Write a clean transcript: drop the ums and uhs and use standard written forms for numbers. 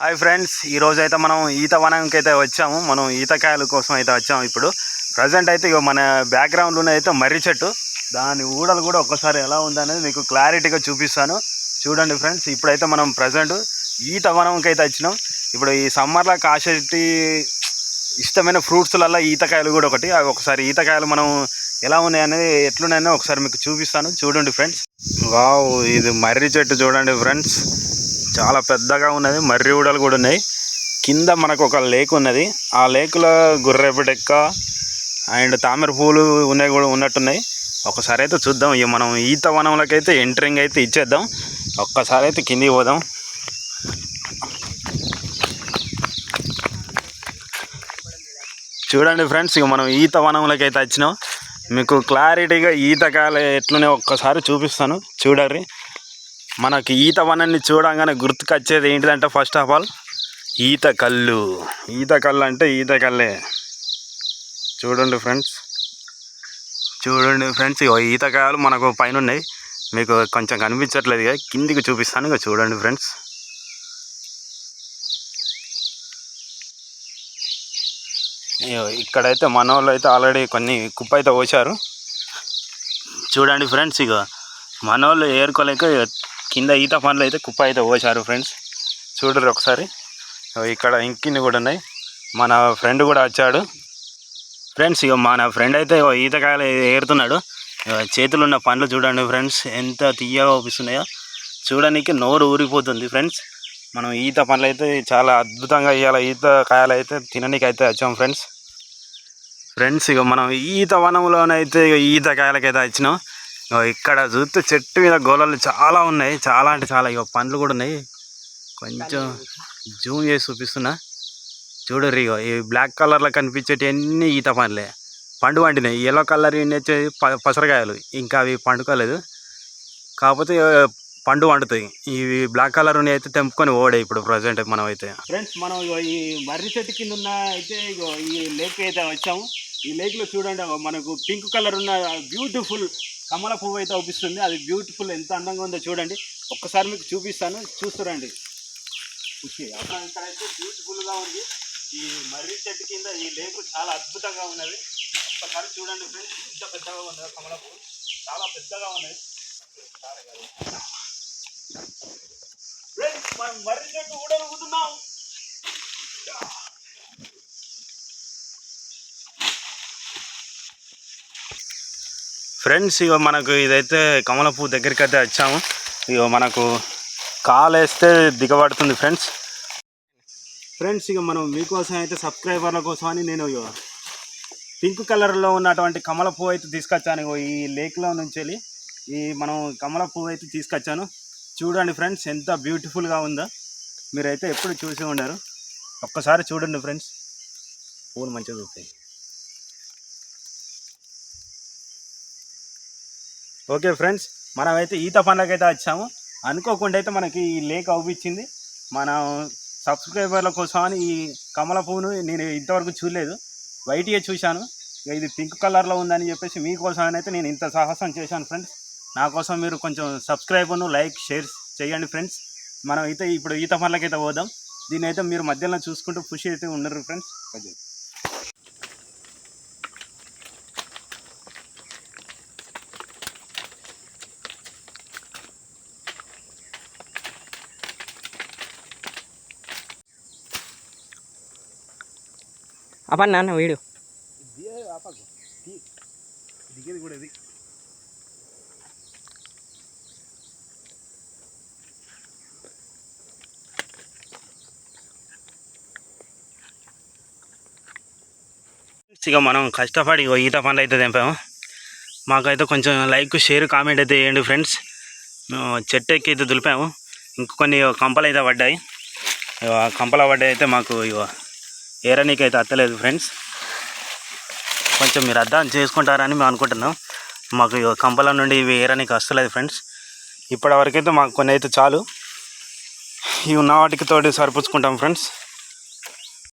Hi friends, ఈరోజు అయితే మనం ఈత వనంకి అయితే వచ్చాము. మనం ఈతకాయల కోసం అయితే వచ్చాము. ఇప్పుడు ప్రజెంట్ అయితే ఇక మన బ్యాక్గ్రౌండ్లోనే అయితే మర్రి చెట్టు, దాని ఊడలు కూడా ఒక్కసారి ఎలా ఉందనేది మీకు క్లారిటీగా చూపిస్తాను. చూడండి ఫ్రెండ్స్, ఇప్పుడైతే మనం ప్రజెంట్ ఈత వనంకి అయితే వచ్చినాం. ఇప్పుడు ఈ సమ్మర్లో కాసేటి ఇష్టమైన ఫ్రూట్స్లలో ఈతకాయలు కూడా ఒకటి. అవి ఒకసారి ఈతకాయలు మనం ఎలా ఉన్నాయనేది ఎట్లున్నాయని ఒకసారి మీకు చూపిస్తాను. చూడండి ఫ్రెండ్స్. వావ్, ఇది మర్రి చెట్టు చూడండి ఫ్రెండ్స్, చాలా పెద్దగా ఉన్నది. మర్రి ఊడలు కూడా ఉన్నాయి. కింద మనకు ఒక లేక్ ఉన్నది. ఆ లేకులో గుర్రెపటెక్క అండ్ తామర పూలు ఉన్నాయి కూడా ఉన్నట్టున్నాయి. ఒకసారి అయితే చూద్దాం. ఇక మనం ఈత వనంలోకి అయితే ఎంట్రింగ్ అయితే ఇచ్చేద్దాం. ఒక్కసారి అయితే కిందికి పోదాం. చూడండి ఫ్రెండ్స్, ఇక మనం ఈత వనంలోకి అయితే వచ్చినాం. మీకు క్లారిటీగా ఈతకాయలు ఎట్లున్నాయో ఒక్కసారి చూపిస్తాను. చూడండి, మనకి ఈత వనాన్ని చూడంగానే గుర్తుకొచ్చేది ఏంటిదంటే ఫస్ట్ ఆఫ్ ఆల్ ఈత కళ్ళు. ఈత కళ్ళు అంటే ఈత కళ్ళే. చూడండి ఫ్రెండ్స్, ఇక ఈతకాయలు మనకు పైన ఉన్నాయి. మీకు కొంచెం కనిపించట్లేదు, ఇక కిందికి చూపిస్తాను. ఇక చూడండి ఫ్రెండ్స్, ఇక్కడైతే మన వాళ్ళు అయితే ఆల్రెడీ కొన్ని కుప్ప అయితే పోసారు. చూడండి ఫ్రెండ్స్, ఇక మన వాళ్ళు ఏరుకోలేక కింద ఈత పనులు అయితే కుప్ప అయితే పోసారు ఫ్రెండ్స్. చూడరు ఒకసారి. ఇక్కడ ఇంకిన్ని కూడా ఉన్నాయి. మన ఫ్రెండ్ కూడా వచ్చాడు ఫ్రెండ్స్. ఇక మన ఫ్రెండ్ అయితే ఈతకాయలు ఏరుతున్నాడు. చేతులు ఉన్న పండ్లు చూడండి ఫ్రెండ్స్, ఎంత తీయగా చూపిస్తున్నాయో. చూడడానికి నోరు ఊరిపోతుంది ఫ్రెండ్స్. మనం ఈత పండ్లు అయితే చాలా అద్భుతంగా ఇవ్వాలి. ఈత కాయలు అయితే తినడానికి అయితే వచ్చాం ఫ్రెండ్స్. ఇక మనం ఈత వనంలోనైతే ఈత కాయలకైతే వచ్చినాం. ఇక్కడ చూస్తే చెట్టు మీద గోళాలు చాలా ఉన్నాయి, చాలా అంటే చాలా. ఇక పండ్లు కూడా ఉన్నాయి. కొంచెం జూమ్ చేసి చూపిస్తున్నా. చూడరు, ఇక ఈ బ్లాక్ కలర్లో కనిపించేటి అన్నీ ఈత పండ్లే. పండు వండినాయి. ఎల్లో కలర్ వచ్చేది పసరకాయలు, ఇంకా అవి పండుకోలేదు. కాకపోతే పండు వండుతాయి. ఇవి బ్లాక్ కలర్ అయితే తెంపుకొని ఓడే ఇప్పుడు ప్రజెంట్ మనం అయితే. ఫ్రెండ్స్, మనం ఈ మర్రి చెట్టు కింద ఉన్న అయితే ఈ లేక్ అయితే వచ్చాము. ఈ లేక్లో చూడండి, మనకు పింక్ కలర్ ఉన్న బ్యూటిఫుల్ కమల పువ్వు అయితే అవుపిస్తుంది. అది బ్యూటిఫుల్, ఎంత అందంగా ఉందో చూడండి. ఒక్కసారి మీకు చూపిస్తాను, చూస్తురండి. ఇక్కడైతే బ్యూటిఫుల్గా ఉంది. ఈ మర్రి చెట్టు కింద ఈ లేకు చాలా అద్భుతంగా ఉన్నది. ఒక్కసారి చూడండి ఫ్రెండ్స్, ఎంత పెద్దగా ఉన్నదో కమల పువ్వు, చాలా పెద్దగా ఉన్నది ఫ్రెండ్స్. మనం మర్రి చెట్టు ఊడలుగుతున్నాం. ఫ్రెండ్స్, ఇక మనకు ఇదైతే కమల పువ్వు దగ్గరికి అయితే వచ్చాము. ఇక మనకు కాలు వేస్తే దిగబడుతుంది ఫ్రెండ్స్. ఇక మనం మీకోసం అయితే సబ్స్క్రైబర్ల కోసం అని నేను పింక్ కలర్లో ఉన్నటువంటి కమల పువ్వు అయితే తీసుకొచ్చాను. ఈ లేక్లో నుంచి వెళ్ళి మనం కమల పువ్వు అయితే తీసుకొచ్చాను. చూడండి ఫ్రెండ్స్, ఎంత బ్యూటిఫుల్గా ఉందో. మీరైతే ఎప్పుడు చూసి ఉండరు. ఒక్కసారి చూడండి ఫ్రెండ్స్, పువ్వులు మంచిగా చూస్తాయి. ఓకే ఫ్రెండ్స్, మనమైతే ఈత పండ్లకైతే వచ్చాము. అనుకోకుండా అయితే మనకి ఈ లేక్ అవుపించింది. మనం సబ్స్క్రైబర్ల కోసం అని ఈ కమల పువ్వును నేను ఇంతవరకు చూడలేదు, వైట్గా చూశాను. ఇది పింక్ కలర్లో ఉందని చెప్పేసి మీకోసం అయితే నేను ఇంత సాహసం చేశాను ఫ్రెండ్స్. నా కోసం మీరు కొంచెం సబ్స్క్రైబ్ను లైక్ షేర్ చేయండి ఫ్రెండ్స్. మనం అయితే ఇప్పుడు ఈత పండ్లకైతే పోదాం. దీన్ని అయితే మీరు మధ్యలో చూసుకుంటూ ఖుషి అయితే ఉండరు friends. apa nana video dia apa kok dikit కూడా ఇది. ఇక మనం కష్టపడి ఈత పండ్లు అయితే తెంపాము. మాకైతే కొంచెం లైక్ షేర్ కామెంట్ అయితే వేయండి ఫ్రెండ్స్. చెట్టు ఎక్కి అయితే దులిపాము. ఇంకొన్ని కంపలు అయితే పడ్డాయి. కంపలు పడ్డాయి అయితే మాకు ఏరనీకి అయితే అత్తలేదు ఫ్రెండ్స్. కొంచెం మీరు అర్థం చేసుకుంటారని మేము అనుకుంటున్నాం. మాకు కంపల నుండి ఇవి ఏరనీకి వస్తలేదు ఫ్రెండ్స్. ఇప్పటివరకైతే మాకు కొన్ని అయితే చాలు. ఇవి ఉన్న వాటికి తోటి సరిపుచ్చుకుంటాం ఫ్రెండ్స్.